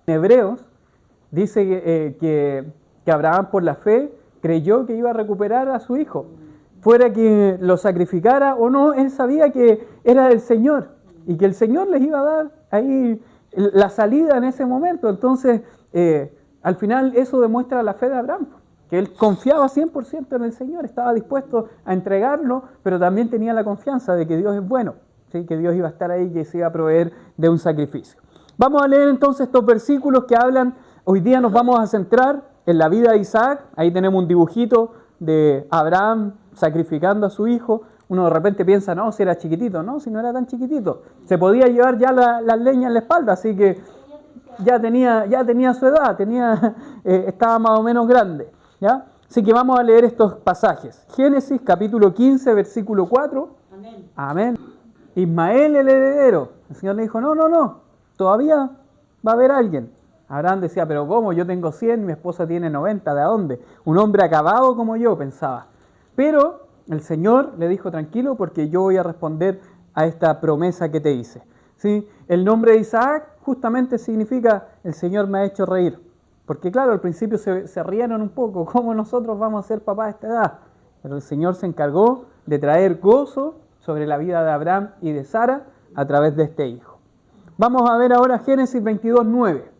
En Hebreos dice que Abraham por la fe creyó que iba a recuperar a su hijo. Fuera que lo sacrificara o no, él sabía que era del Señor y que el Señor les iba a dar ahí la salida en ese momento. Entonces, al final eso demuestra la fe de Abraham, que él confiaba 100% en el Señor, estaba dispuesto a entregarlo, pero también tenía la confianza de que Dios es bueno, ¿sí? Que Dios iba a estar ahí, que se iba a proveer de un sacrificio. Vamos a leer entonces estos versículos que hablan, hoy día nos vamos a centrar en la vida de Isaac. Ahí tenemos un dibujito de Abraham sacrificando a su hijo. Uno de repente piensa, no, si era chiquitito. No, si no era tan chiquitito. Se podía llevar ya la leña en la espalda, así que ya tenía su edad, estaba más o menos grande, ¿ya? Así que vamos a leer estos pasajes. Génesis capítulo 15, versículo 4. Amén. Amén. Ismael el heredero. El Señor le dijo, no, todavía va a haber alguien. Abraham decía, pero ¿cómo? Yo tengo 100, mi esposa tiene 90, ¿de dónde? Un hombre acabado como yo, pensaba. Pero el Señor le dijo, tranquilo, porque yo voy a responder a esta promesa que te hice. ¿Sí? El nombre de Isaac justamente significa, el Señor me ha hecho reír. Porque claro, al principio se rieron un poco, ¿cómo nosotros vamos a ser papás a esta edad? Pero el Señor se encargó de traer gozo sobre la vida de Abraham y de Sara a través de este hijo. Vamos a ver ahora Génesis 22:9.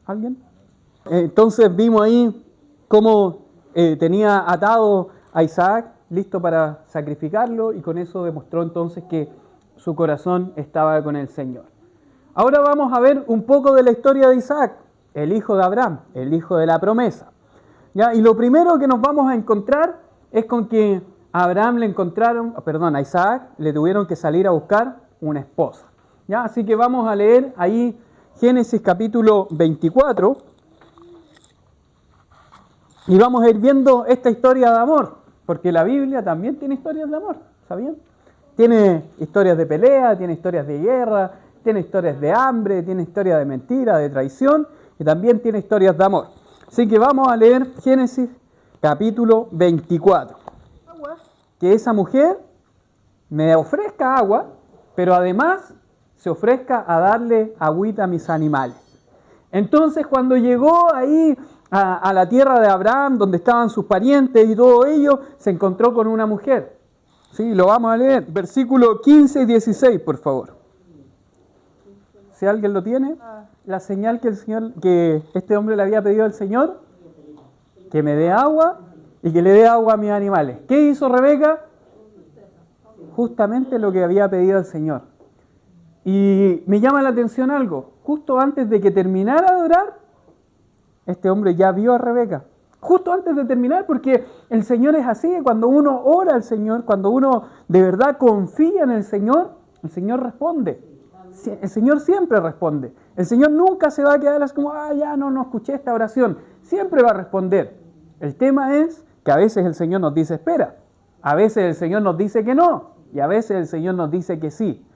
¿Alguien? Entonces vimos ahí cómo tenía atado a Isaac, listo para sacrificarlo, y con eso demostró entonces que su corazón estaba con el Señor. Ahora vamos a ver un poco de la historia de Isaac, el hijo de Abraham, el hijo de la promesa. ¿Ya? Y lo primero que nos vamos a encontrar es con que a Isaac le tuvieron que salir a buscar una esposa. ¿Ya? Así que vamos a leer ahí Génesis capítulo 24 y vamos a ir viendo esta historia de amor, porque la Biblia también tiene historias de amor, ¿sabían? Tiene historias de pelea, tiene historias de guerra, tiene historias de hambre, tiene historias de mentira, de traición, y también tiene historias de amor. Así que vamos a leer Génesis capítulo 24. Que esa mujer me ofrezca agua, pero además se ofrezca a darle agüita a mis animales. Entonces cuando llegó ahí a la tierra de Abraham, donde estaban sus parientes y todo ello, se encontró con una mujer. Sí, lo vamos a leer. Versículo 15 y 16, por favor. Si alguien lo tiene, la señal que este hombre le había pedido al Señor, que me dé agua y que le dé agua a mis animales. ¿Qué hizo Rebeca? Justamente lo que había pedido al Señor. Y me llama la atención algo. Justo antes de que terminara de orar, este hombre ya vio a Rebeca. Justo antes de terminar, porque el Señor es así. Cuando uno ora al Señor, cuando uno de verdad confía en el Señor responde. El Señor siempre responde. El Señor nunca se va a quedar así como, ya no escuché esta oración. Siempre va a responder. El tema es que a veces el Señor nos dice espera. A veces el Señor nos dice que no. Y a veces el Señor nos dice que sí.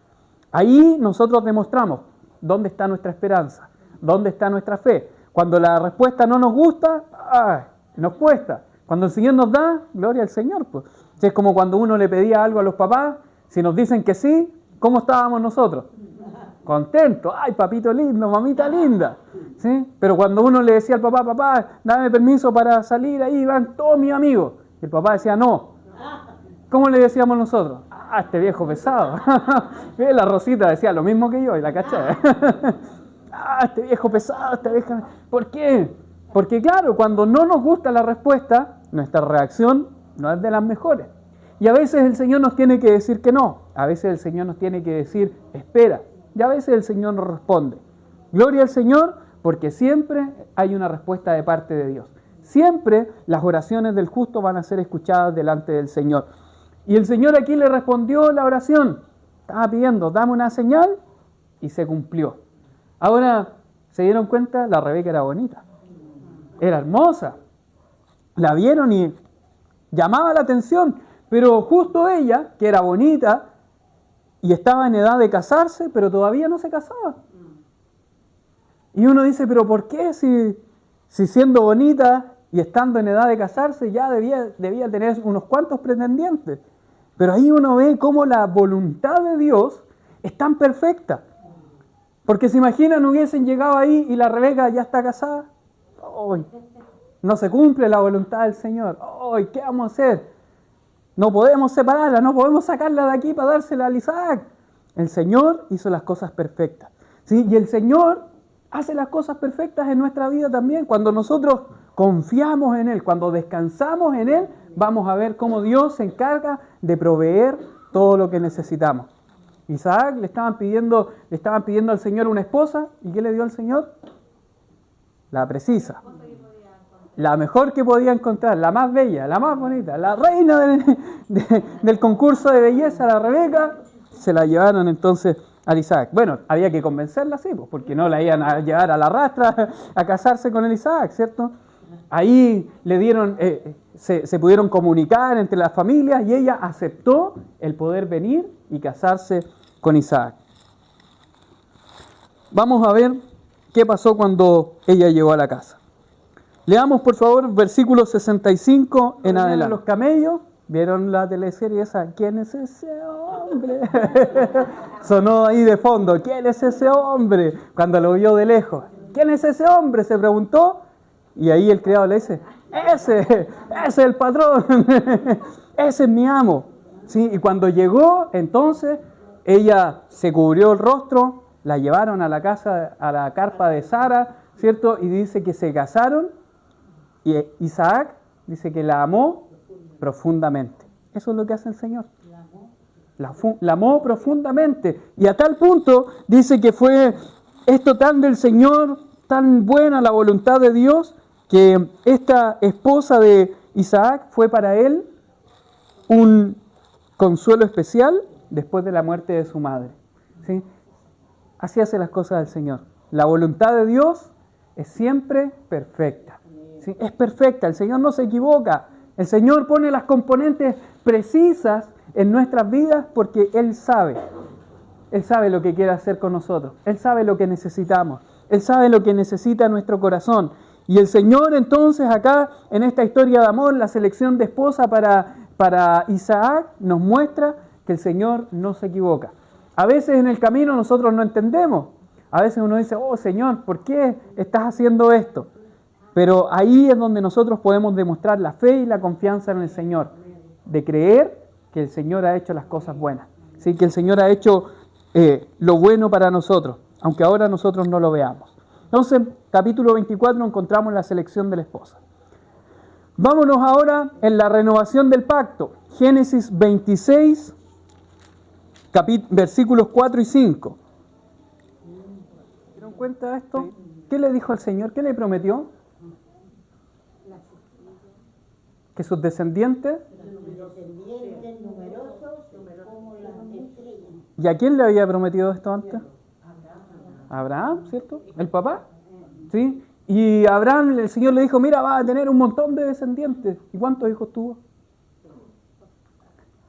Ahí nosotros demostramos dónde está nuestra esperanza, dónde está nuestra fe. Cuando la respuesta no nos gusta, nos cuesta. Cuando el Señor nos da, gloria al Señor. Pues. Es como cuando uno le pedía algo a los papás, si nos dicen que sí, ¿cómo estábamos nosotros? Contentos. ¡Ay, papito lindo, mamita linda! ¿Sí? Pero cuando uno le decía al papá, dame permiso para salir, ahí van todos mis amigos. Y el papá decía, no. ¿Cómo le decíamos nosotros? Este viejo pesado. La Rosita decía lo mismo que yo y la caché. Este viejo pesado, esta vieja. ¿Por qué? Porque claro, cuando no nos gusta la respuesta, nuestra reacción no es de las mejores. Y a veces el Señor nos tiene que decir que no. A veces el Señor nos tiene que decir, espera. Y a veces el Señor nos responde. Gloria al Señor, porque siempre hay una respuesta de parte de Dios. Siempre las oraciones del justo van a ser escuchadas delante del Señor. Y el Señor aquí le respondió la oración. Estaba pidiendo, dame una señal, y se cumplió. Ahora, ¿se dieron cuenta? La Rebeca era bonita. Era hermosa. La vieron y llamaba la atención. Pero justo ella, que era bonita, y estaba en edad de casarse, pero todavía no se casaba. Y uno dice, ¿pero por qué? Si siendo bonita y estando en edad de casarse, ya debía tener unos cuantos pretendientes. Pero ahí uno ve cómo la voluntad de Dios es tan perfecta. Porque se imaginan, hubiesen llegado ahí y la Rebeca ya está casada. ¡Ay! No se cumple la voluntad del Señor. ¡Ay! ¿Qué vamos a hacer? No podemos separarla, no podemos sacarla de aquí para dársela a Isaac. El Señor hizo las cosas perfectas, ¿sí? Y el Señor hace las cosas perfectas en nuestra vida también. Cuando nosotros confiamos en Él, cuando descansamos en Él, vamos a ver cómo Dios se encarga de proveer todo lo que necesitamos. Isaac le estaban pidiendo al Señor una esposa, ¿y qué le dio al Señor? La precisa, la mejor que podía encontrar, la más bella, la más bonita, la reina del concurso de belleza, la Rebeca. Se la llevaron entonces a Isaac. Bueno, había que convencerla, sí, pues, porque no la iban a llevar a la rastra a casarse con el Isaac, ¿cierto? Ahí le dieron, se pudieron comunicar entre las familias y ella aceptó el poder venir y casarse con Isaac. Vamos a ver qué pasó cuando ella llegó a la casa. Leamos por favor versículo 65 en adelante. Los camellos, ¿vieron la teleserie esa? ¿Quién es ese hombre? Sonó ahí de fondo, ¿quién es ese hombre? Cuando lo vio de lejos. ¿Quién es ese hombre? Se preguntó. Y ahí el criado le dice, ese es el patrón, ese es mi amo. ¿Sí? Y cuando llegó, entonces, ella se cubrió el rostro, la llevaron a la casa, a la carpa de Sara, ¿cierto? Y dice que se casaron y Isaac dice que la amó profundamente. Eso es lo que hace el Señor. La amó profundamente. Y a tal punto dice que fue esto tan del Señor, tan buena la voluntad de Dios, que esta esposa de Isaac fue para él un consuelo especial después de la muerte de su madre. ¿Sí? Así hace las cosas del Señor. La voluntad de Dios es siempre perfecta. ¿Sí? Es perfecta, el Señor no se equivoca. El Señor pone las componentes precisas en nuestras vidas porque Él sabe. Él sabe lo que quiere hacer con nosotros. Él sabe lo que necesitamos. Él sabe lo que necesita nuestro corazón. Y el Señor entonces acá, en esta historia de amor, la selección de esposa para Isaac, nos muestra que el Señor no se equivoca. A veces en el camino nosotros no entendemos. A veces uno dice, oh Señor, ¿por qué estás haciendo esto? Pero ahí es donde nosotros podemos demostrar la fe y la confianza en el Señor. De creer que el Señor ha hecho las cosas buenas. ¿Sí? Que el Señor ha hecho lo bueno para nosotros, aunque ahora nosotros no lo veamos. Entonces, capítulo 24 encontramos la selección de la esposa. Vámonos ahora en la renovación del pacto. Génesis 26, versículos 4 y 5. ¿Se dieron cuenta de esto? ¿Qué le dijo al Señor? ¿Qué le prometió? Que sus descendientes numerosos como las estrellas. ¿Y a quién le había prometido esto antes? A Abraham, ¿cierto? ¿El papá? ¿Sí? Y Abraham, el Señor le dijo, mira, vas a tener un montón de descendientes. ¿Y cuántos hijos tuvo?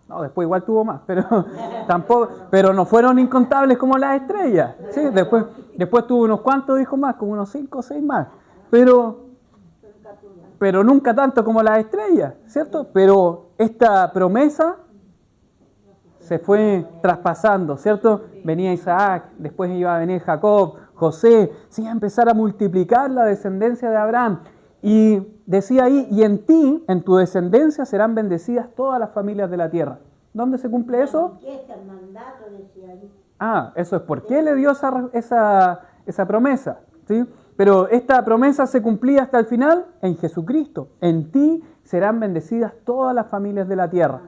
No, después igual tuvo más, pero no fueron incontables como las estrellas. ¿Sí? Después tuvo unos cuantos hijos más, como unos 5 o 6 más. Pero nunca tanto como las estrellas, ¿cierto? Pero esta promesa se fue traspasando, ¿cierto? Venía Isaac, después iba a venir Jacob, José, se iba a empezar a multiplicar la descendencia de Abraham. Y decía ahí, y en ti, en tu descendencia, serán bendecidas todas las familias de la tierra. ¿Dónde se cumple eso? Eso es por qué le dio esa promesa, ¿sí? Pero esta promesa se cumplía hasta el final en Jesucristo. En ti serán bendecidas todas las familias de la tierra.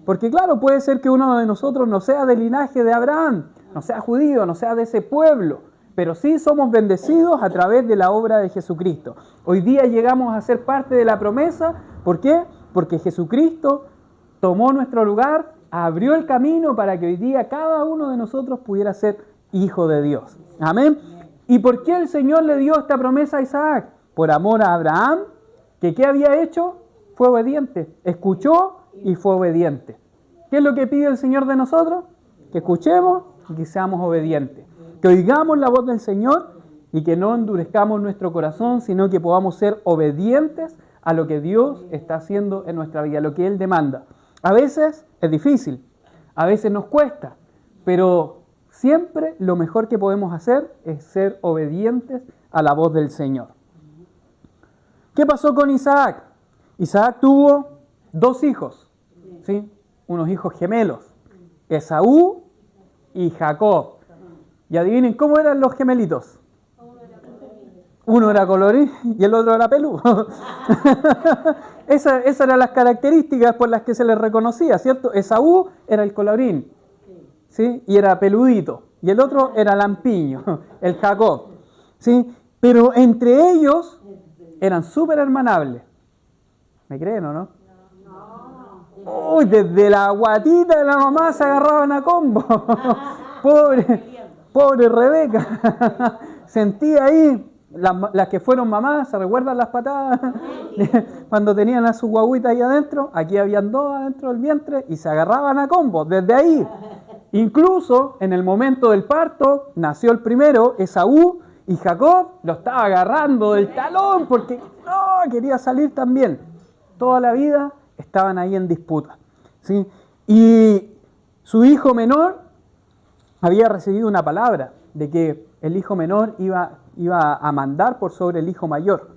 Porque claro, puede ser que uno de nosotros no sea del linaje de Abraham, no sea judío, no sea de ese pueblo, pero sí somos bendecidos a través de la obra de Jesucristo. Hoy día llegamos a ser parte de la promesa. ¿Por qué? Porque Jesucristo tomó nuestro lugar, abrió el camino para que hoy día cada uno de nosotros pudiera ser hijo de Dios. Amén. ¿Y por qué el Señor le dio esta promesa a Isaac? Por amor a Abraham, que ¿qué había hecho? Fue obediente, escuchó y fue obediente. ¿Qué es lo que pide el Señor de nosotros? Que escuchemos y que seamos obedientes. Que oigamos la voz del Señor y que no endurezcamos nuestro corazón, sino que podamos ser obedientes a lo que Dios está haciendo en nuestra vida, a lo que Él demanda. A veces es difícil, a veces nos cuesta, pero siempre lo mejor que podemos hacer es ser obedientes a la voz del Señor. ¿Qué pasó con Isaac? Isaac tuvo 2 hijos, ¿sí? Unos hijos gemelos, Esaú y Jacob. Y adivinen cómo eran los gemelitos. Uno era colorín y el otro era peludo. Esas eran las características por las que se les reconocía, ¿cierto? Esaú era el colorín, ¿sí? Y era peludito. Y el otro era lampiño, el Jacob, ¿sí? Pero entre ellos eran súper hermanables. ¿Me creen o no? Uy, desde la guatita de la mamá se agarraban a combo. Pobre Rebeca. Sentía ahí, las que fueron mamás, ¿se recuerdan las patadas? Cuando tenían a su guaguita ahí adentro, aquí habían 2 adentro del vientre y se agarraban a combo desde ahí. Incluso en el momento del parto, nació el primero, Esaú, y Jacob lo estaba agarrando del talón porque no, quería salir también. Toda la vida estaban ahí en disputa, ¿sí? Y su hijo menor había recibido una palabra de que el hijo menor iba a mandar por sobre el hijo mayor.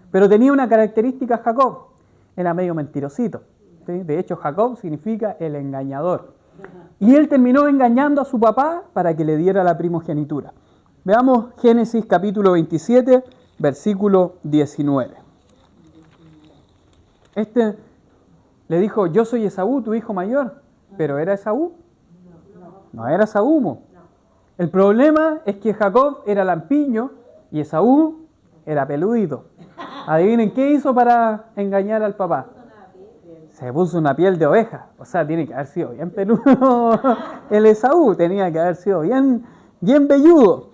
Pero tenía una característica Jacob, era medio mentirosito, ¿sí? De hecho, Jacob significa el engañador. Y él terminó engañando a su papá para que le diera la primogenitura. Veamos Génesis capítulo 27, versículo 19. Le dijo, yo soy Esaú, tu hijo mayor. ¿Pero era Esaú? No era Esaú. El problema es que Jacob era lampiño y Esaú era peludito. Adivinen qué hizo para engañar al papá. Se puso una piel de oveja. O sea, tiene que haber sido bien peludo. El Esaú tenía que haber sido bien velludo.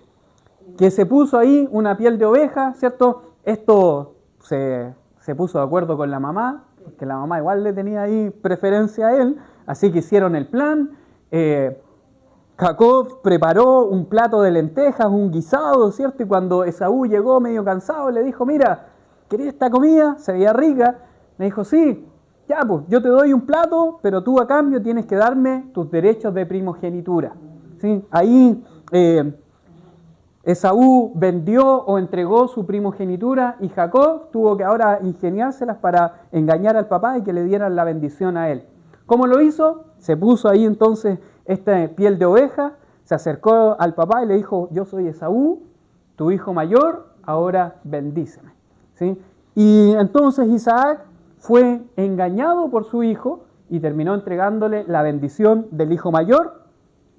Que se puso ahí una piel de oveja, ¿cierto? Esto se puso de acuerdo con la mamá, porque la mamá igual le tenía ahí preferencia a él, así que hicieron el plan. Jacob preparó un plato de lentejas, un guisado, ¿cierto? Y cuando Esaú llegó medio cansado, le dijo, mira, ¿querés esta comida? Se veía rica. Le dijo, sí, ya pues, yo te doy un plato, pero tú a cambio tienes que darme tus derechos de primogenitura, ¿sí? Ahí Esaú vendió o entregó su primogenitura y Jacob tuvo que ahora ingeniárselas para engañar al papá y que le dieran la bendición a él. ¿Cómo lo hizo? Se puso ahí entonces esta piel de oveja, se acercó al papá y le dijo, yo soy Esaú, tu hijo mayor, ahora bendíceme, ¿sí? Y entonces Isaac fue engañado por su hijo y terminó entregándole la bendición del hijo mayor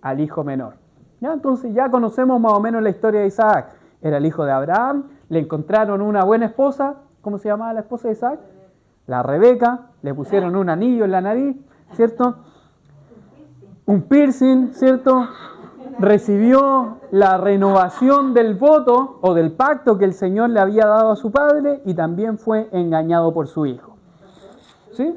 al hijo menor. ¿Ya? Entonces ya conocemos más o menos la historia de Isaac. Era el hijo de Abraham, le encontraron una buena esposa. ¿Cómo se llamaba la esposa de Isaac? La Rebeca. Le pusieron un anillo en la nariz, ¿cierto? Un piercing, ¿cierto? Recibió la renovación del voto o del pacto que el Señor le había dado a su padre y también fue engañado por su hijo. ¿Sí?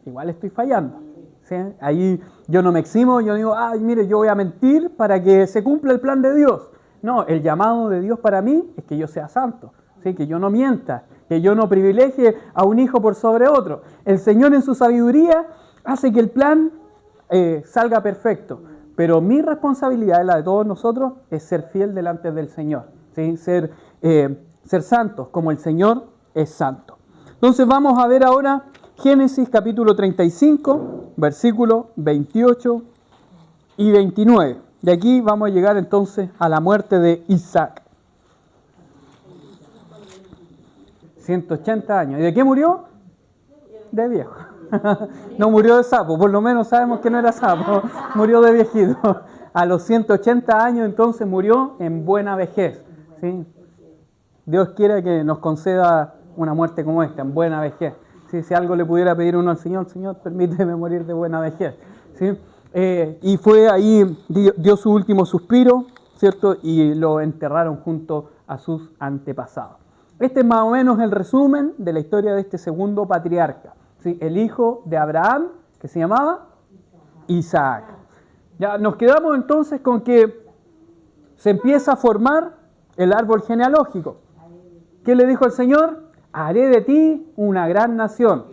Igual estoy fallando. ¿Sí? Ahí yo no me eximo, yo digo, ay, mire, yo voy a mentir para que se cumpla el plan de Dios. No, el llamado de Dios para mí es que yo sea santo, ¿sí? Que yo no mienta, que yo no privilegie a un hijo por sobre otro. El Señor en su sabiduría hace que el plan salga perfecto, pero mi responsabilidad, la de todos nosotros, es ser fiel delante del Señor, ¿sí? Ser santos como el Señor es santo. Entonces vamos a ver ahora Génesis capítulo 35, versículos 28 y 29. De aquí vamos a llegar entonces a la muerte de Isaac. 180 años. ¿Y de qué murió? De viejo. No murió de sapo, por lo menos sabemos que no era sapo. Murió de viejito. A los 180 años entonces murió en buena vejez, ¿sí? Dios quiere que nos conceda una muerte como esta, en buena vejez. ¿Sí? Si algo le pudiera pedir uno al Señor, Señor, permíteme morir de buena vejez, ¿sí? Y fue ahí, dio su último suspiro, ¿cierto? Y lo enterraron junto a sus antepasados. Este es más o menos el resumen de la historia de este segundo patriarca, ¿sí? El hijo de Abraham, que se llamaba Isaac. Ya nos quedamos entonces con que se empieza a formar el árbol genealógico. ¿Qué le dijo el Señor? Haré de ti una gran nación.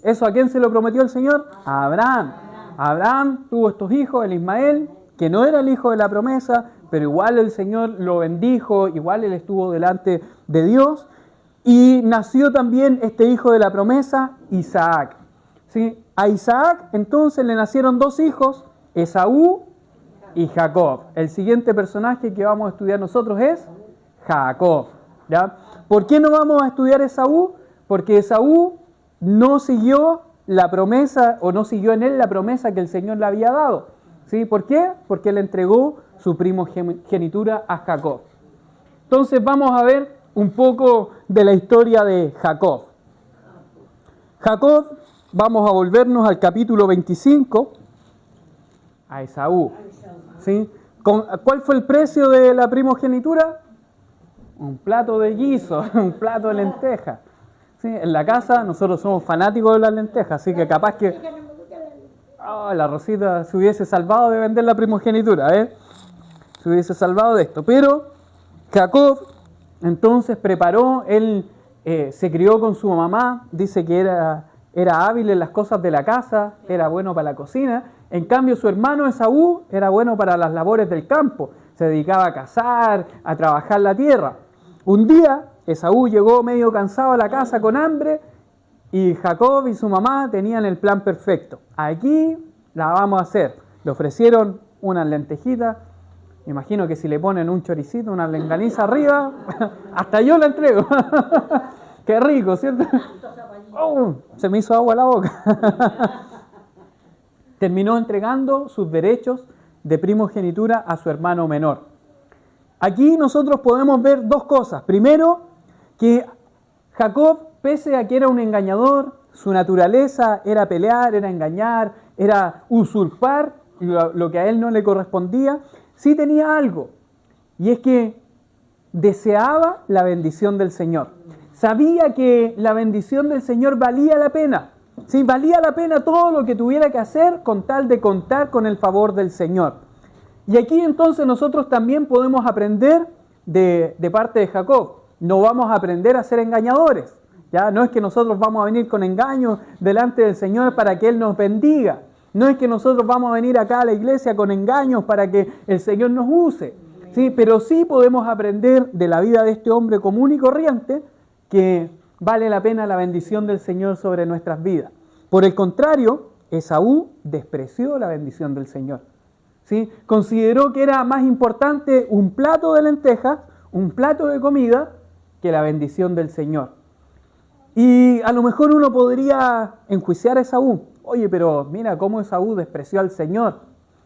¿Eso a quién se lo prometió el Señor? A Abraham. Abraham tuvo estos hijos, el Ismael, que no era el hijo de la promesa, pero igual el Señor lo bendijo, igual él estuvo delante de Dios. Y nació también este hijo de la promesa, Isaac. ¿Sí? A Isaac entonces le nacieron dos hijos, Esaú y Jacob. El siguiente personaje que vamos a estudiar nosotros es Jacob. ¿Ya? ¿Por qué no vamos a estudiar Esaú? Porque Esaú no siguió la promesa o no siguió en él la promesa que el Señor le había dado. ¿Sí? ¿Por qué? Porque él entregó su primogenitura a Jacob. Entonces vamos a ver un poco de la historia de Jacob. Jacob, vamos a volvernos al capítulo 25, a Esaú. ¿Sí? ¿Cuál fue el precio de la primogenitura? Un plato de guiso, un plato de lentejas. ¿Sí? En la casa nosotros somos fanáticos de las lentejas, así que capaz que la Rosita se hubiese salvado de vender la primogenitura, se hubiese salvado de esto. Pero Jacob entonces preparó, él se crió con su mamá, dice que era hábil en las cosas de la casa, era bueno para la cocina. En cambio su hermano Esaú era bueno para las labores del campo, se dedicaba a cazar, a trabajar la tierra. Un día Esaú llegó medio cansado a la casa con hambre y Jacob y su mamá tenían el plan perfecto. Aquí la vamos a hacer. Le ofrecieron unas lentejitas. Me imagino que si le ponen un choricito, una longaniza arriba, hasta yo la entrego. Qué rico, ¿cierto? Se me hizo agua la boca. Terminó entregando sus derechos de primogenitura a su hermano menor. Aquí nosotros podemos ver dos cosas. Primero, que Jacob, pese a que era un engañador, su naturaleza era pelear, era engañar, era usurpar lo que a él no le correspondía, sí tenía algo, y es que deseaba la bendición del Señor. Sabía que la bendición del Señor valía la pena. Sí, valía la pena todo lo que tuviera que hacer con tal de contar con el favor del Señor. Y aquí entonces nosotros también podemos aprender de parte de Jacob. No vamos a aprender a ser engañadores. ¿Ya? No es que nosotros vamos a venir con engaños delante del Señor para que Él nos bendiga. No es que nosotros vamos a venir acá a la iglesia con engaños para que el Señor nos use. ¿Sí? Pero sí podemos aprender de la vida de este hombre común y corriente que vale la pena la bendición del Señor sobre nuestras vidas. Por el contrario, Esaú despreció la bendición del Señor. ¿Sí? Consideró que era más importante un plato de lentejas, un plato de comida, que la bendición del Señor. Y a lo mejor uno podría enjuiciar a Esaú. Oye, pero mira cómo Esaú despreció al Señor.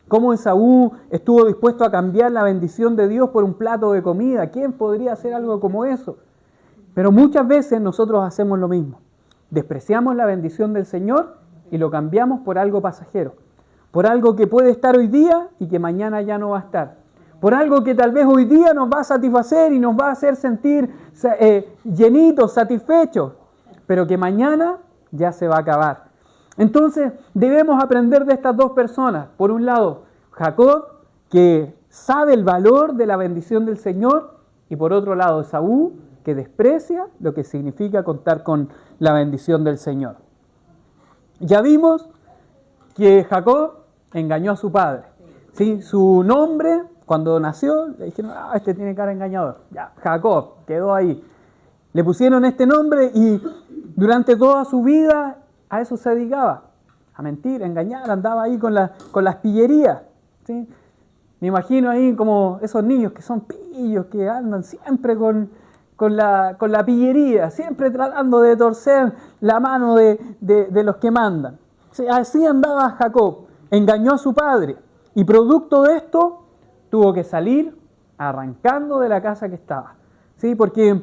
Cómo Esaú estuvo dispuesto a cambiar la bendición de Dios por un plato de comida. ¿Quién podría hacer algo como eso? Pero muchas veces nosotros hacemos lo mismo. Despreciamos la bendición del Señor y lo cambiamos por algo pasajero. Por algo que puede estar hoy día y que mañana ya no va a estar. Por algo que tal vez hoy día nos va a satisfacer y nos va a hacer sentir llenitos, satisfechos, pero que mañana ya se va a acabar. Entonces debemos aprender de estas dos personas. Por un lado, Jacob, que sabe el valor de la bendición del Señor, y por otro lado, Esaú, que desprecia lo que significa contar con la bendición del Señor. Ya vimos que Jacob engañó a su padre. ¿Sí? Su nombre, cuando nació, le dijeron, este tiene cara de engañador. Ya, Jacob, quedó ahí. Le pusieron este nombre y durante toda su vida a eso se dedicaba. A mentir, a engañar, andaba ahí con las pillerías. ¿Sí? Me imagino ahí como esos niños que son pillos, que andan siempre con la pillería, siempre tratando de torcer la mano de los que mandan. ¿Sí? Así andaba Jacob, engañó a su padre y producto de esto tuvo que salir arrancando de la casa que estaba. ¿Sí? Porque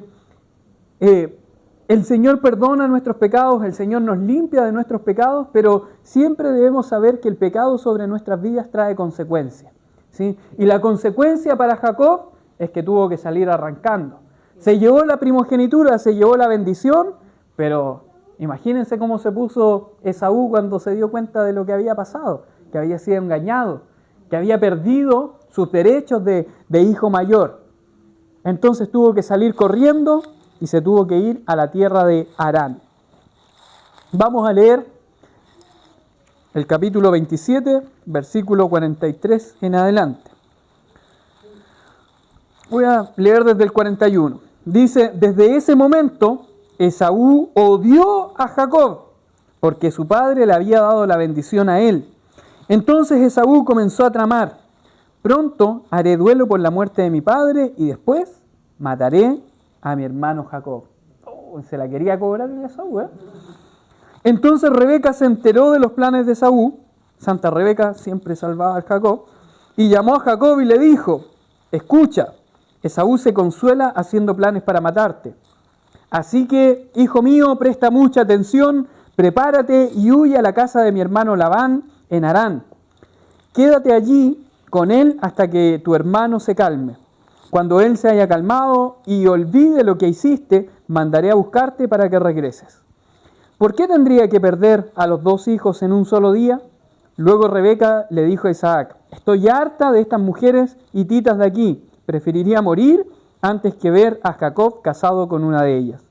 el Señor perdona nuestros pecados, el Señor nos limpia de nuestros pecados, pero siempre debemos saber que el pecado sobre nuestras vidas trae consecuencias. ¿Sí? Y la consecuencia para Jacob es que tuvo que salir arrancando. Se llevó la primogenitura, se llevó la bendición, pero imagínense cómo se puso Esaú cuando se dio cuenta de lo que había pasado, que había sido engañado, que había perdido sus derechos de hijo mayor. Entonces tuvo que salir corriendo y se tuvo que ir a la tierra de Harán. Vamos a leer el capítulo 27, versículo 43 en adelante. Voy a leer desde el 41. Dice, desde ese momento Esaú odió a Jacob, porque su padre le había dado la bendición a él. Entonces Esaú comenzó a tramar, pronto haré duelo por la muerte de mi padre y después mataré a mi hermano Jacob. Oh, se la quería cobrar el Esaú, ¿eh? Entonces Rebeca se enteró de los planes de Esaú, Santa Rebeca siempre salvaba a Jacob, y llamó a Jacob y le dijo, escucha, Esaú se consuela haciendo planes para matarte. Así que, hijo mío, presta mucha atención, prepárate y huye a la casa de mi hermano Labán en Harán. Quédate allí con él hasta que tu hermano se calme. Cuando él se haya calmado y olvide lo que hiciste, mandaré a buscarte para que regreses. ¿Por qué tendría que perder a los 2 hijos en un solo día? Luego Rebeca le dijo a Isaac, estoy harta de estas mujeres hititas de aquí. Preferiría morir antes que ver a Jacob casado con una de ellas.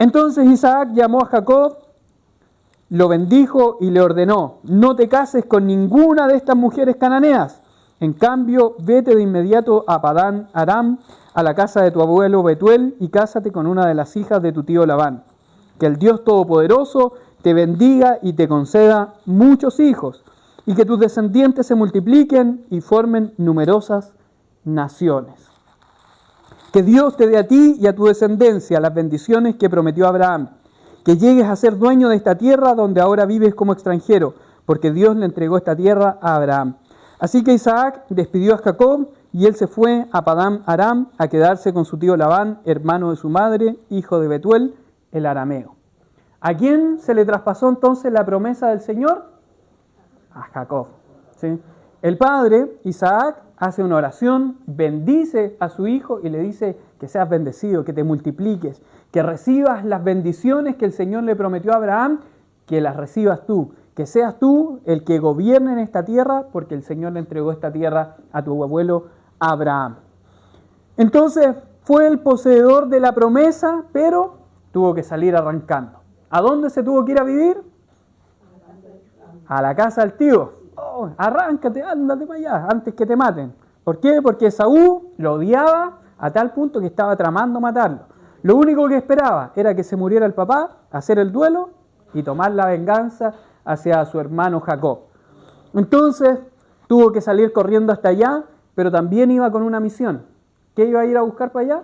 Entonces Isaac llamó a Jacob, lo bendijo y le ordenó, no te cases con ninguna de estas mujeres cananeas. En cambio, vete de inmediato a Padán Aram, a la casa de tu abuelo Betuel, y cásate con una de las hijas de tu tío Labán. Que el Dios Todopoderoso te bendiga y te conceda muchos hijos, y que tus descendientes se multipliquen y formen numerosas naciones. Que Dios te dé a ti y a tu descendencia las bendiciones que prometió Abraham, que llegues a ser dueño de esta tierra donde ahora vives como extranjero, porque Dios le entregó esta tierra a Abraham. Así que Isaac despidió a Jacob y él se fue a Padán Aram a quedarse con su tío Labán, hermano de su madre, hijo de Betuel, el arameo. ¿A quién se le traspasó entonces la promesa del Señor? A Jacob, ¿sí? El padre, Isaac, hace una oración, bendice a su hijo y le dice que seas bendecido, que te multipliques, que recibas las bendiciones que el Señor le prometió a Abraham, que las recibas tú, que seas tú el que gobierne en esta tierra, porque el Señor le entregó esta tierra a tu abuelo Abraham. Entonces fue el poseedor de la promesa, pero tuvo que salir arrancando. ¿A dónde se tuvo que ir a vivir? A la casa del tío. Oh, arráncate, ándate para allá, antes que te maten. ¿Por qué? Porque Esaú lo odiaba a tal punto que estaba tramando matarlo. Lo único que esperaba era que se muriera el papá, hacer el duelo y tomar la venganza hacia su hermano Jacob. Entonces tuvo que salir corriendo hasta allá, pero también iba con una misión. ¿Qué iba a ir a buscar para allá?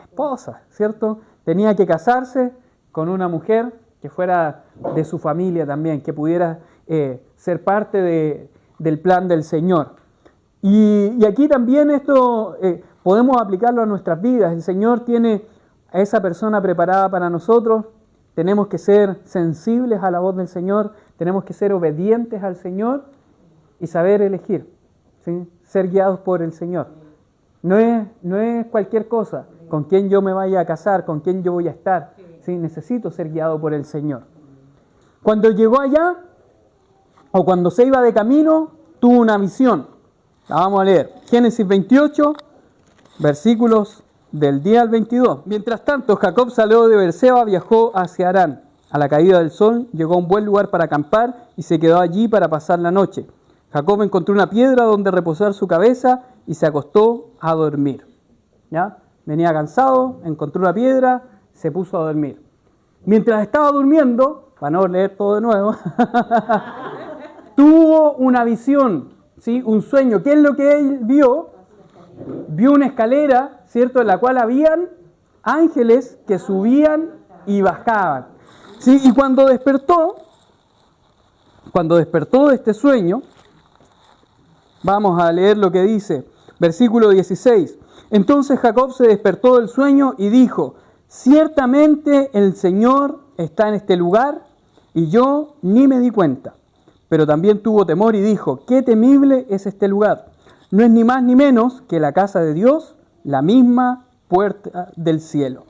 Esposa, ¿cierto? Tenía que casarse con una mujer que fuera de su familia también, que pudiera ser parte del plan del Señor. Y aquí también esto podemos aplicarlo a nuestras vidas. El Señor tiene a esa persona preparada para nosotros. Tenemos que ser sensibles a la voz del Señor, tenemos que ser obedientes al Señor y saber elegir, ¿sí? Ser guiados por el Señor. No es cualquier cosa, con quién yo me vaya a casar, con quién yo voy a estar. ¿Sí? Necesito ser guiado por el Señor. Cuando llegó allá, o cuando se iba de camino, tuvo una visión. La vamos a leer. Génesis 28, versículos del 10 al 22. Mientras tanto, Jacob salió de Beerseba, viajó hacia Harán. A la caída del sol, llegó a un buen lugar para acampar y se quedó allí para pasar la noche. Jacob encontró una piedra donde reposar su cabeza y se acostó a dormir. ¿Ya? Venía cansado, encontró una piedra, se puso a dormir. Mientras estaba durmiendo, para no leer todo de nuevo, tuvo una visión, ¿sí? Un sueño. ¿Qué es lo que él vio? Vio una escalera, ¿cierto?, en la cual habían ángeles que subían y bajaban. ¿Sí? Y cuando despertó de este sueño, vamos a leer lo que dice, versículo 16. Entonces Jacob se despertó del sueño y dijo, ciertamente el Señor está en este lugar y yo ni me di cuenta. Pero también tuvo temor y dijo, qué temible es este lugar. No es ni más ni menos que la casa de Dios, la misma puerta del cielo.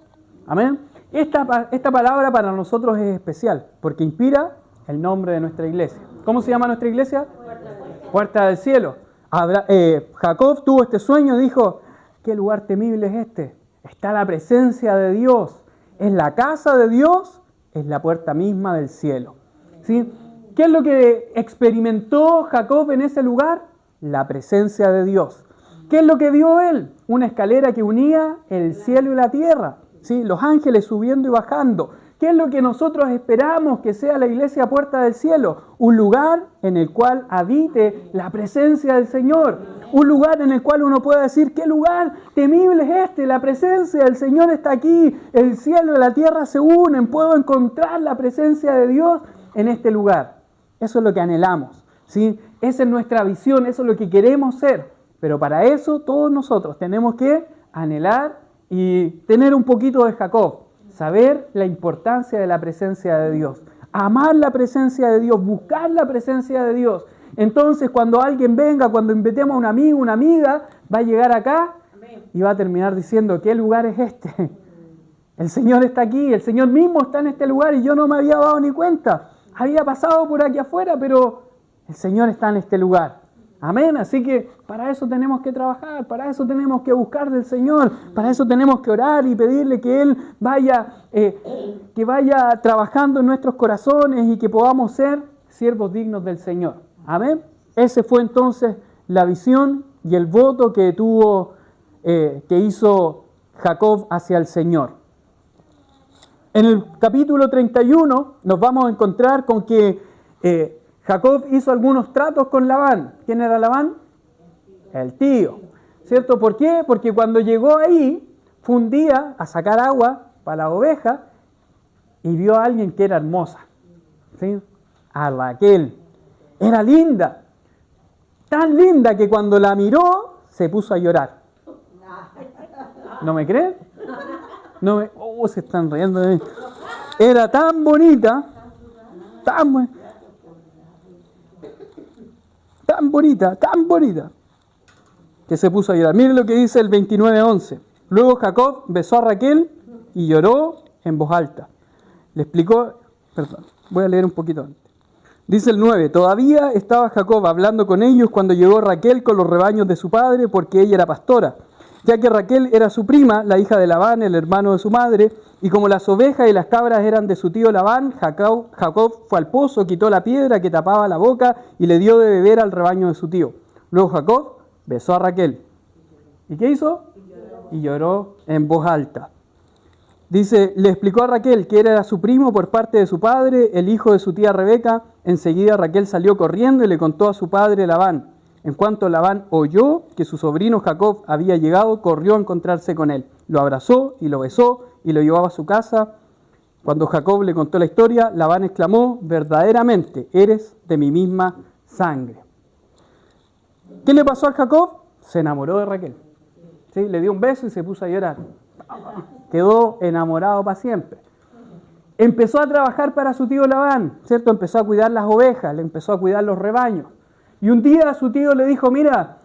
Amén. Esta palabra para nosotros es especial porque inspira el nombre de nuestra iglesia. ¿Cómo se llama nuestra iglesia? Puerta del cielo. Jacob tuvo este sueño y dijo, ¿qué lugar temible es este? Está la presencia de Dios. Es la casa de Dios, es la puerta misma del cielo. ¿Sí? ¿Qué es lo que experimentó Jacob en ese lugar? La presencia de Dios. ¿Qué es lo que vio él? Una escalera que unía el cielo y la tierra, ¿sí? Los ángeles subiendo y bajando. ¿Qué es lo que nosotros esperamos que sea la iglesia Puerta del Cielo? Un lugar en el cual habite la presencia del Señor. Un lugar en el cual uno pueda decir, ¿qué lugar temible es este? La presencia del Señor está aquí. El cielo y la tierra se unen. Puedo encontrar la presencia de Dios en este lugar. Eso es lo que anhelamos, ¿sí? Esa es nuestra visión, eso es lo que queremos ser. Pero para eso todos nosotros tenemos que anhelar y tener un poquito de Jacob. Saber la importancia de la presencia de Dios. Amar la presencia de Dios, buscar la presencia de Dios. Entonces cuando alguien venga, cuando invitemos a un amigo, una amiga, va a llegar acá y va a terminar diciendo, ¿qué lugar es este? El Señor está aquí, el Señor mismo está en este lugar y yo no me había dado ni cuenta. Había pasado por aquí afuera, pero el Señor está en este lugar. Amén. Así que para eso tenemos que trabajar, para eso tenemos que buscar del Señor, para eso tenemos que orar y pedirle que Él vaya trabajando en nuestros corazones y que podamos ser siervos dignos del Señor. Amén. Ese fue entonces la visión y el voto que hizo Jacob hacia el Señor. En el capítulo 31 nos vamos a encontrar con que Jacob hizo algunos tratos con Labán. ¿Quién era Labán? El tío. ¿Cierto? ¿Por qué? Porque cuando llegó ahí, fue un día a sacar agua para la oveja y vio a alguien que era hermosa. ¿Sí? A Raquel. Era linda. Tan linda que cuando la miró, se puso a llorar. ¿No me creen? Se están riendo de mí. Era tan bonita, tan bonita, que se puso a llorar. Miren lo que dice el 29:11. Luego Jacob besó a Raquel y lloró en voz alta. Le explicó, voy a leer un poquito antes. Dice el 9, todavía estaba Jacob hablando con ellos cuando llegó Raquel con los rebaños de su padre, porque ella era pastora. Ya que Raquel era su prima, la hija de Labán, el hermano de su madre, y como las ovejas y las cabras eran de su tío Labán, Jacob fue al pozo, quitó la piedra que tapaba la boca y le dio de beber al rebaño de su tío. Luego Jacob besó a Raquel. ¿Y qué hizo? Y lloró en voz alta. Dice, le explicó a Raquel que era su primo por parte de su padre, el hijo de su tía Rebeca. Enseguida Raquel salió corriendo y le contó a su padre Labán. En cuanto Labán oyó que su sobrino Jacob había llegado, corrió a encontrarse con él. Lo abrazó y lo besó y lo llevó a su casa. Cuando Jacob le contó la historia, Labán exclamó, verdaderamente eres de mi misma sangre. ¿Qué le pasó a Jacob? Se enamoró de Raquel. ¿Sí? Le dio un beso y se puso a llorar. Quedó enamorado para siempre. Empezó a trabajar para su tío Labán, ¿cierto? Empezó a cuidar las ovejas, le empezó a cuidar los rebaños. Y un día su tío le dijo, mira,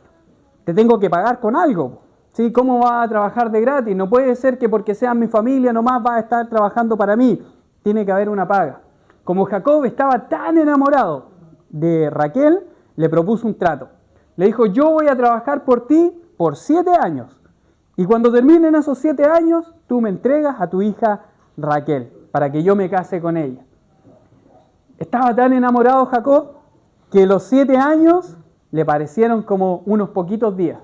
te tengo que pagar con algo. ¿Sí? ¿Cómo vas a trabajar de gratis? No puede ser que porque seas mi familia nomás vas a estar trabajando para mí. Tiene que haber una paga. Como Jacob estaba tan enamorado de Raquel, le propuso un trato. Le dijo, yo voy a trabajar por ti por 7 años. Y cuando terminen esos 7 años, tú me entregas a tu hija Raquel, para que yo me case con ella. Estaba tan enamorado Jacob que los 7 años le parecieron como unos poquitos días.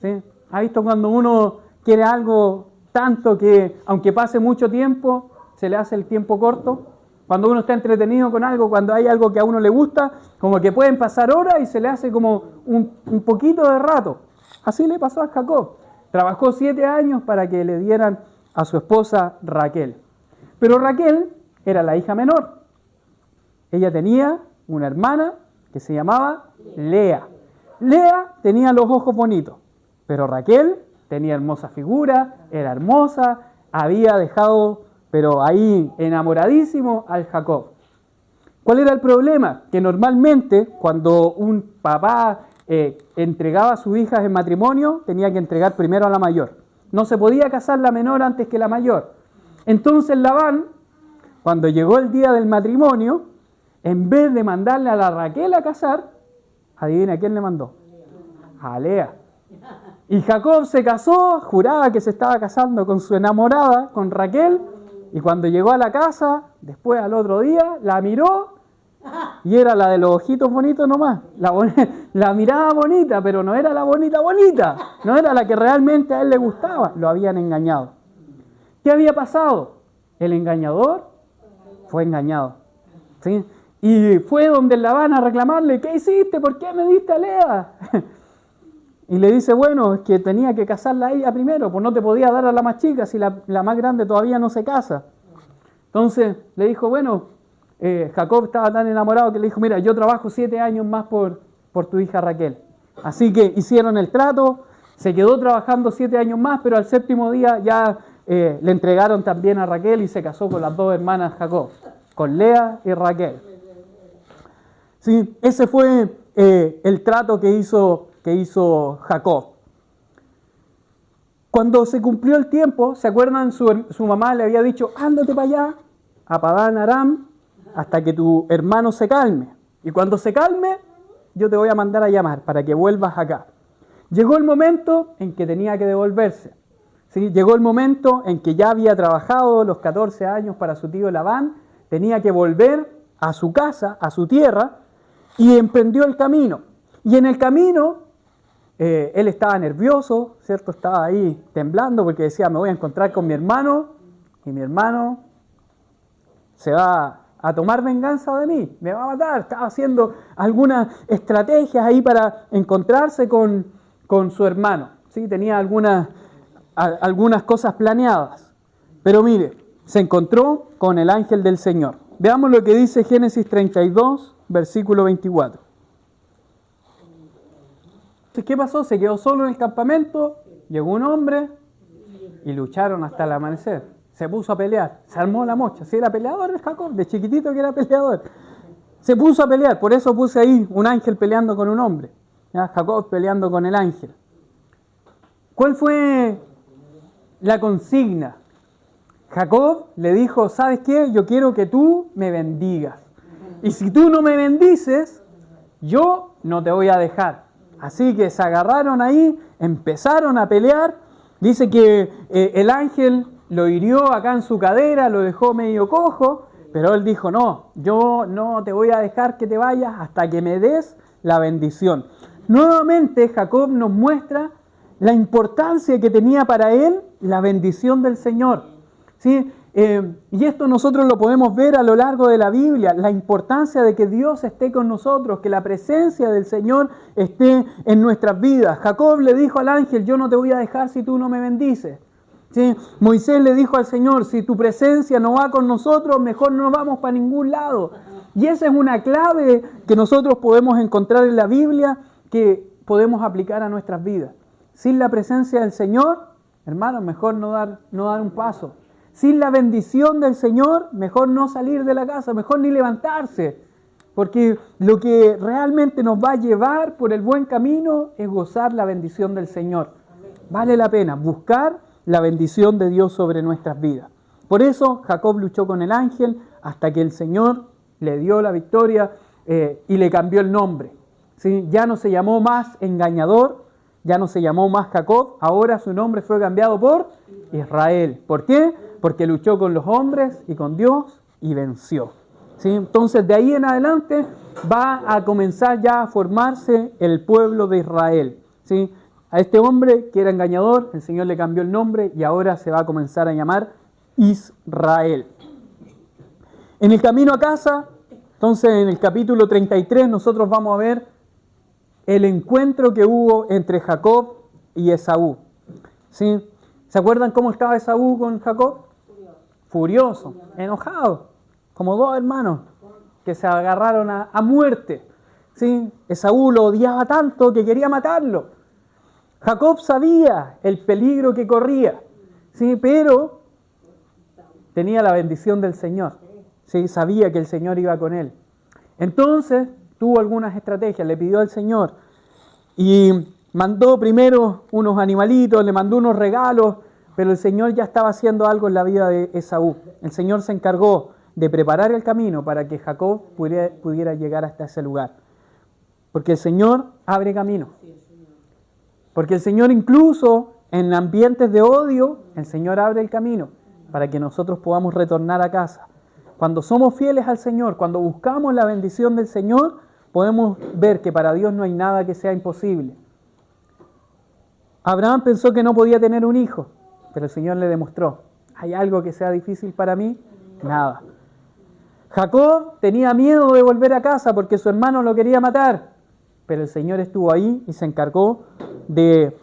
¿Sí? ¿Ha visto cuando uno quiere algo tanto que, aunque pase mucho tiempo, se le hace el tiempo corto? Cuando uno está entretenido con algo, cuando hay algo que a uno le gusta, como que pueden pasar horas y se le hace como un poquito de rato. Así le pasó a Jacob. Trabajó 7 años para que le dieran a su esposa Raquel. Pero Raquel era la hija menor. Ella tenía una hermana que se llamaba Lea. Lea tenía los ojos bonitos, pero Raquel tenía hermosa figura, era hermosa, había dejado, pero ahí enamoradísimo al Jacob. ¿Cuál era el problema? Que normalmente cuando un papá entregaba a sus hijas en matrimonio, tenía que entregar primero a la mayor. No se podía casar la menor antes que la mayor. Entonces Labán, cuando llegó el día del matrimonio, en vez de mandarle a la Raquel a casar, adivina quién le mandó. A Lea. Y Jacob se casó, juraba que se estaba casando con su enamorada, con Raquel, y cuando llegó a la casa, después al otro día, la miró Y era la de los ojitos bonitos nomás, la mirada bonita, pero no era la bonita, no era la que realmente a él le gustaba, lo habían engañado. ¿Qué había pasado? El engañador fue engañado, ¿sí? Y fue donde Labán a reclamarle, ¿qué hiciste? ¿Por qué me diste a Lea? Y le dice, bueno, es que tenía que casarla a ella primero, pues no te podía dar a la más chica si la más grande todavía no se casa. Entonces le dijo, bueno, Jacob estaba tan enamorado que le dijo, mira, yo trabajo 7 años más por tu hija Raquel. Así que hicieron el trato, se quedó trabajando 7 años más, pero al 7º día ya le entregaron también a Raquel y se casó con las 2 hermanas Jacob, con Lea y Raquel. Sí, ese fue el trato que hizo Jacob. Cuando se cumplió el tiempo, ¿se acuerdan? Su mamá le había dicho, ándate para allá, a Padán Aram, hasta que tu hermano se calme. Y cuando se calme, yo te voy a mandar a llamar para que vuelvas acá. Llegó el momento en que tenía que devolverse. ¿Sí? Llegó el momento en que ya había trabajado los 14 años para su tío Labán, tenía que volver a su casa, a su tierra, y emprendió el camino. Y en el camino, él estaba nervioso, ¿cierto? Estaba ahí temblando porque decía, me voy a encontrar con mi hermano, y mi hermano se va a tomar venganza de mí, me va a matar. Estaba haciendo algunas estrategias ahí para encontrarse con su hermano, ¿sí? Tenía algunas cosas planeadas. Pero mire, se encontró con el ángel del Señor. Veamos lo que dice Génesis 32, versículo 24. ¿Qué pasó? Se quedó solo en el campamento, llegó un hombre y lucharon hasta el amanecer. Se puso a pelear, se armó la mocha. Si era peleador el Jacob, de chiquitito que era peleador. Se puso a pelear, por eso puse ahí un ángel peleando con un hombre. ¿Ya? Jacob peleando con el ángel. ¿Cuál fue la consigna? Jacob le dijo, ¿sabes qué? Yo quiero que tú me bendigas. Y si tú no me bendices, yo no te voy a dejar. Así que se agarraron ahí, empezaron a pelear. Dice que el ángel lo hirió acá en su cadera, lo dejó medio cojo, pero él dijo, no, yo no te voy a dejar que te vayas hasta que me des la bendición. Nuevamente Jacob nos muestra la importancia que tenía para él la bendición del Señor. ¿Sí? Y esto nosotros lo podemos ver a lo largo de la Biblia, la importancia de que Dios esté con nosotros, que la presencia del Señor esté en nuestras vidas. Jacob le dijo al ángel, yo no te voy a dejar si tú no me bendices. ¿Sí? Moisés le dijo al Señor, si tu presencia no va con nosotros, mejor no vamos para ningún lado. Y esa es una clave que nosotros podemos encontrar en la Biblia, que podemos aplicar a nuestras vidas. Sin la presencia del Señor, hermanos, mejor no dar un paso. Sin la bendición del Señor, mejor no salir de la casa, mejor ni levantarse. Porque lo que realmente nos va a llevar por el buen camino es gozar la bendición del Señor. Vale la pena buscar la bendición de Dios sobre nuestras vidas. Por eso Jacob luchó con el ángel hasta que el Señor le dio la victoria y le cambió el nombre. ¿Sí? Ya no se llamó más engañador, ya no se llamó más Jacob, ahora su nombre fue cambiado por Israel. ¿Por qué? Porque luchó con los hombres y con Dios y venció. ¿Sí? Entonces de ahí en adelante va a comenzar ya a formarse el pueblo de Israel. ¿Sí? A este hombre que era engañador, el Señor le cambió el nombre y ahora se va a comenzar a llamar Israel. En el camino a casa, entonces en el capítulo 33 nosotros vamos a ver el encuentro que hubo entre Jacob y Esaú. ¿Sí? ¿Se acuerdan cómo estaba Esaú con Jacob? Furioso, enojado, como 2 hermanos que se agarraron a muerte. ¿Sí? Esaú lo odiaba tanto que quería matarlo. Jacob sabía el peligro que corría, ¿sí? Pero tenía la bendición del Señor, ¿sí? Sabía que el Señor iba con él. Entonces tuvo algunas estrategias, le pidió al Señor y mandó primero unos animalitos, le mandó unos regalos, pero el Señor ya estaba haciendo algo en la vida de Esaú. El Señor se encargó de preparar el camino para que Jacob pudiera llegar hasta ese lugar. Porque el Señor abre camino. Porque el Señor incluso en ambientes de odio, el Señor abre el camino para que nosotros podamos retornar a casa. Cuando somos fieles al Señor, cuando buscamos la bendición del Señor, podemos ver que para Dios no hay nada que sea imposible. Abraham pensó que no podía tener un hijo, pero el Señor le demostró, ¿hay algo que sea difícil para mí? Nada. Jacob tenía miedo de volver a casa porque su hermano lo quería matar, pero el Señor estuvo ahí y se encargó de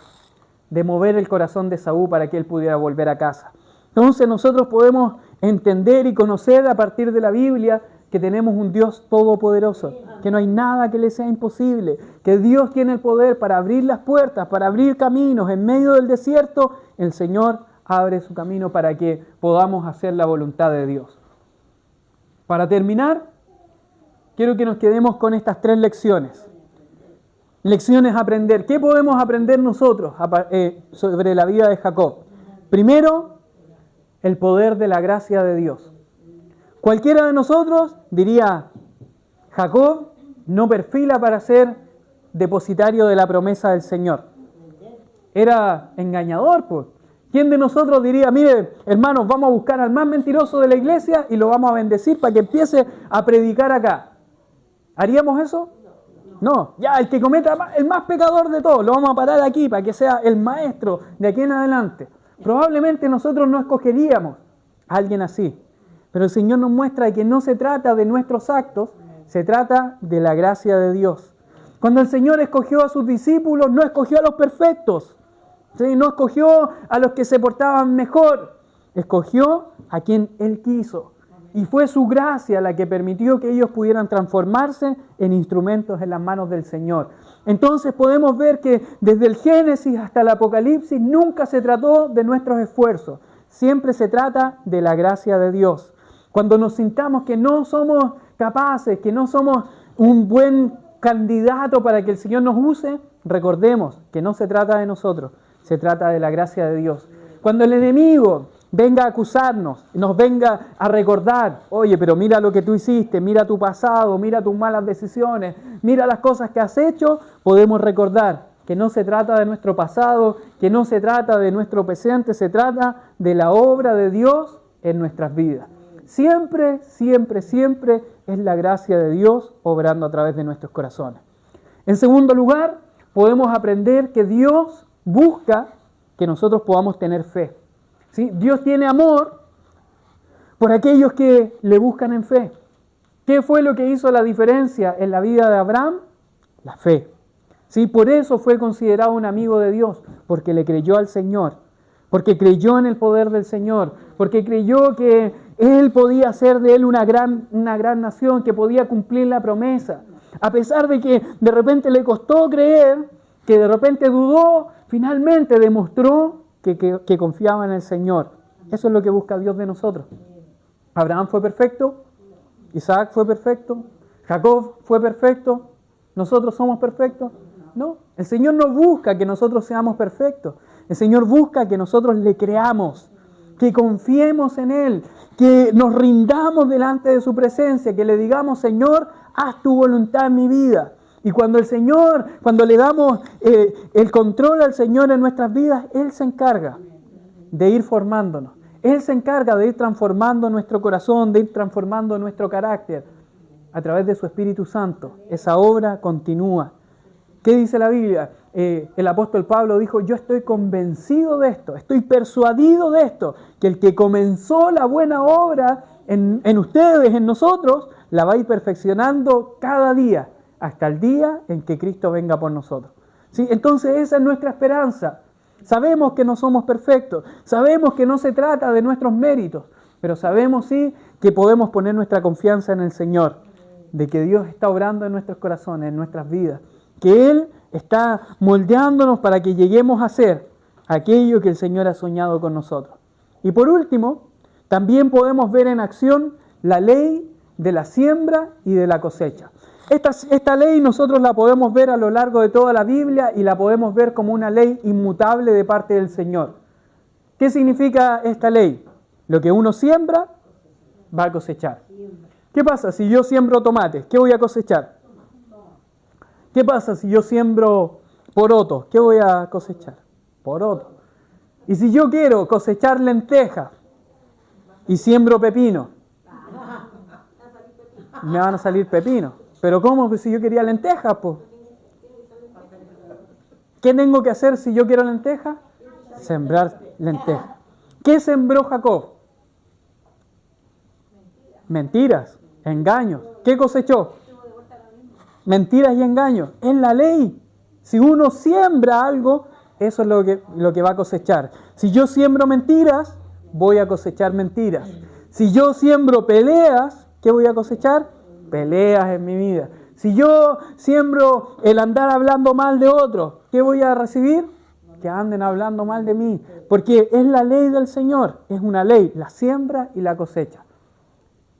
mover el corazón de Esaú para que él pudiera volver a casa. Entonces nosotros podemos entender y conocer a partir de la Biblia que tenemos un Dios todopoderoso, que no hay nada que le sea imposible, que Dios tiene el poder para abrir las puertas, para abrir caminos en medio del desierto. El Señor abre su camino para que podamos hacer la voluntad de Dios. Para terminar, quiero que nos quedemos con estas 3 lecciones. Lecciones a aprender. ¿Qué podemos aprender nosotros sobre la vida de Jacob? Primero, el poder de la gracia de Dios. Cualquiera de nosotros diría, Jacob no perfila para ser depositario de la promesa del Señor. Era engañador, pues. ¿Quién de nosotros diría, mire, hermanos, vamos a buscar al más mentiroso de la iglesia y lo vamos a bendecir para que empiece a predicar acá? ¿Haríamos eso? No, ya el que cometa el más pecador de todos, lo vamos a parar aquí para que sea el maestro de aquí en adelante. Probablemente nosotros no escogeríamos a alguien así, pero el Señor nos muestra que no se trata de nuestros actos, se trata de la gracia de Dios. Cuando el Señor escogió a sus discípulos, no escogió a los perfectos, ¿sí? No escogió a los que se portaban mejor, escogió a quien Él quiso. Y fue su gracia la que permitió que ellos pudieran transformarse en instrumentos en las manos del Señor. Entonces podemos ver que desde el Génesis hasta el Apocalipsis nunca se trató de nuestros esfuerzos. Siempre se trata de la gracia de Dios. Cuando nos sintamos que no somos capaces, que no somos un buen candidato para que el Señor nos use, recordemos que no se trata de nosotros, se trata de la gracia de Dios. Cuando el enemigo venga a acusarnos, nos venga a recordar, oye, pero mira lo que tú hiciste, mira tu pasado, mira tus malas decisiones, mira las cosas que has hecho, podemos recordar que no se trata de nuestro pasado, que no se trata de nuestro presente, se trata de la obra de Dios en nuestras vidas. Siempre, siempre, siempre es la gracia de Dios obrando a través de nuestros corazones. En segundo lugar, podemos aprender que Dios busca que nosotros podamos tener fe. ¿Sí? Dios tiene amor por aquellos que le buscan en fe. ¿Qué fue lo que hizo la diferencia en la vida de Abraham? La fe. ¿Sí? Por eso fue considerado un amigo de Dios, porque le creyó al Señor, porque creyó en el poder del Señor, porque creyó que Él podía hacer de él una gran nación, que podía cumplir la promesa. A pesar de que de repente le costó creer, que de repente dudó, finalmente demostró que confiaba en el Señor. Eso es lo que busca Dios de nosotros. Abraham fue perfecto, Isaac fue perfecto, Jacob fue perfecto, ¿nosotros somos perfectos? No, el Señor no busca que nosotros seamos perfectos, el Señor busca que nosotros le creamos, que confiemos en Él, que nos rindamos delante de su presencia, que le digamos, Señor, haz tu voluntad en mi vida. Y cuando le damos el control al Señor en nuestras vidas, Él se encarga de ir formándonos. Él se encarga de ir transformando nuestro corazón, de ir transformando nuestro carácter a través de su Espíritu Santo. Esa obra continúa. ¿Qué dice la Biblia? El apóstol Pablo dijo, yo estoy convencido de esto, estoy persuadido de esto, que el que comenzó la buena obra en ustedes, en nosotros, la va a ir perfeccionando cada día, hasta el día en que Cristo venga por nosotros. ¿Sí? Entonces esa es nuestra esperanza. Sabemos que no somos perfectos, sabemos que no se trata de nuestros méritos, pero sabemos sí que podemos poner nuestra confianza en el Señor, de que Dios está obrando en nuestros corazones, en nuestras vidas, que Él está moldeándonos para que lleguemos a ser aquello que el Señor ha soñado con nosotros. Y por último, también podemos ver en acción la ley de la siembra y de la cosecha. Esta ley nosotros la podemos ver a lo largo de toda la Biblia y la podemos ver como una ley inmutable de parte del Señor. ¿Qué significa esta ley? Lo que uno siembra, va a cosechar. ¿Qué pasa si yo siembro tomates? ¿Qué voy a cosechar? ¿Qué pasa si yo siembro porotos? ¿Qué voy a cosechar? Porotos. Y si yo quiero cosechar lentejas y siembro pepino, me van a salir pepinos. ¿Pero cómo? Pues si yo quería lentejas, pues. ¿Qué tengo que hacer si yo quiero lentejas? Sembrar lentejas. ¿Qué sembró Jacob? Mentiras, engaños. ¿Qué cosechó? Mentiras y engaños. Es la ley. Si uno siembra algo, eso es lo que va a cosechar. Si yo siembro mentiras, voy a cosechar mentiras. Si yo siembro peleas, ¿qué voy a cosechar? Peleas en mi vida. Si yo siembro el andar hablando mal de otros, ¿qué voy a recibir? Que anden hablando mal de mí. Porque es la ley del Señor. Es una ley, la siembra y la cosecha.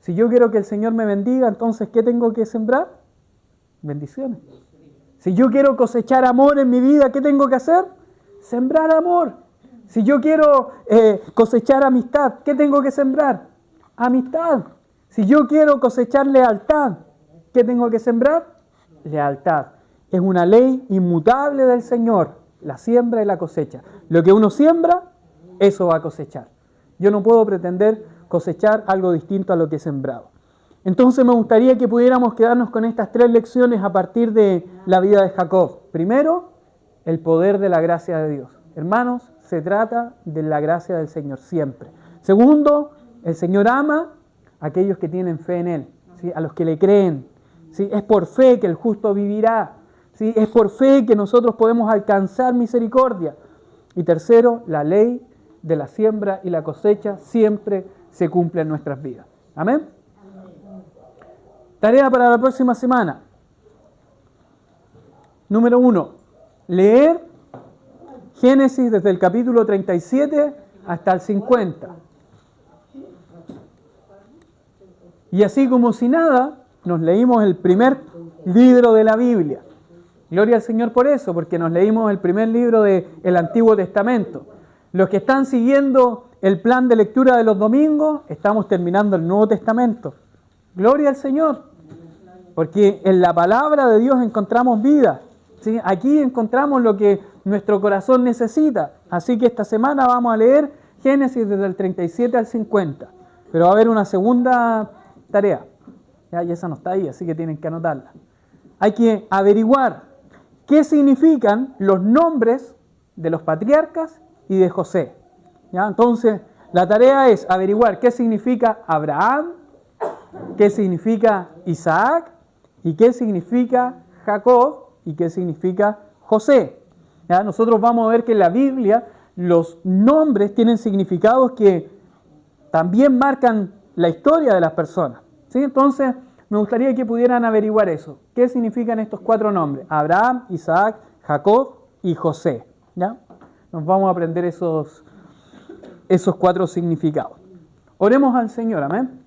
Si yo quiero que el Señor me bendiga, entonces, ¿qué tengo que sembrar? Bendiciones. Si yo quiero cosechar amor en mi vida, ¿qué tengo que hacer? Sembrar amor. Si yo quiero cosechar amistad, ¿qué tengo que sembrar? Amistad. Si yo quiero cosechar lealtad, ¿qué tengo que sembrar? Lealtad. Es una ley inmutable del Señor, la siembra y la cosecha. Lo que uno siembra, eso va a cosechar. Yo no puedo pretender cosechar algo distinto a lo que he sembrado. Entonces me gustaría que pudiéramos quedarnos con estas 3 lecciones a partir de la vida de Jacob. Primero, el poder de la gracia de Dios. Hermanos, se trata de la gracia del Señor siempre. Segundo, el Señor ama a aquellos que tienen fe en Él, ¿sí? A los que le creen. ¿Sí? Es por fe que el justo vivirá. ¿Sí? Es por fe que nosotros podemos alcanzar misericordia. Y tercero, la ley de la siembra y la cosecha siempre se cumple en nuestras vidas. Amén. Tarea para la próxima semana. Número 1. Leer Génesis desde el capítulo 37 hasta el 50. Y así como si nada, nos leímos el primer libro de la Biblia. Gloria al Señor por eso, porque nos leímos el primer libro del Antiguo Testamento. Los que están siguiendo el plan de lectura de los domingos, estamos terminando el Nuevo Testamento. Gloria al Señor, porque en la palabra de Dios encontramos vida. ¿Sí? Aquí encontramos lo que nuestro corazón necesita. Así que esta semana vamos a leer Génesis desde el 37 al 50. Pero va a haber una segunda tarea. Ya, y esa no está ahí, así que tienen que anotarla. Hay que averiguar qué significan los nombres de los patriarcas y de José. ¿Ya? Entonces, la tarea es averiguar qué significa Abraham, qué significa Isaac, y qué significa Jacob, y qué significa José. ¿Ya? Nosotros vamos a ver que en la Biblia los nombres tienen significados que también marcan la historia de las personas. ¿Sí? Entonces, me gustaría que pudieran averiguar eso. ¿Qué significan estos 4 nombres? Abraham, Isaac, Jacob y José. ¿Ya? Nos vamos a aprender esos 4 significados. Oremos al Señor, amén.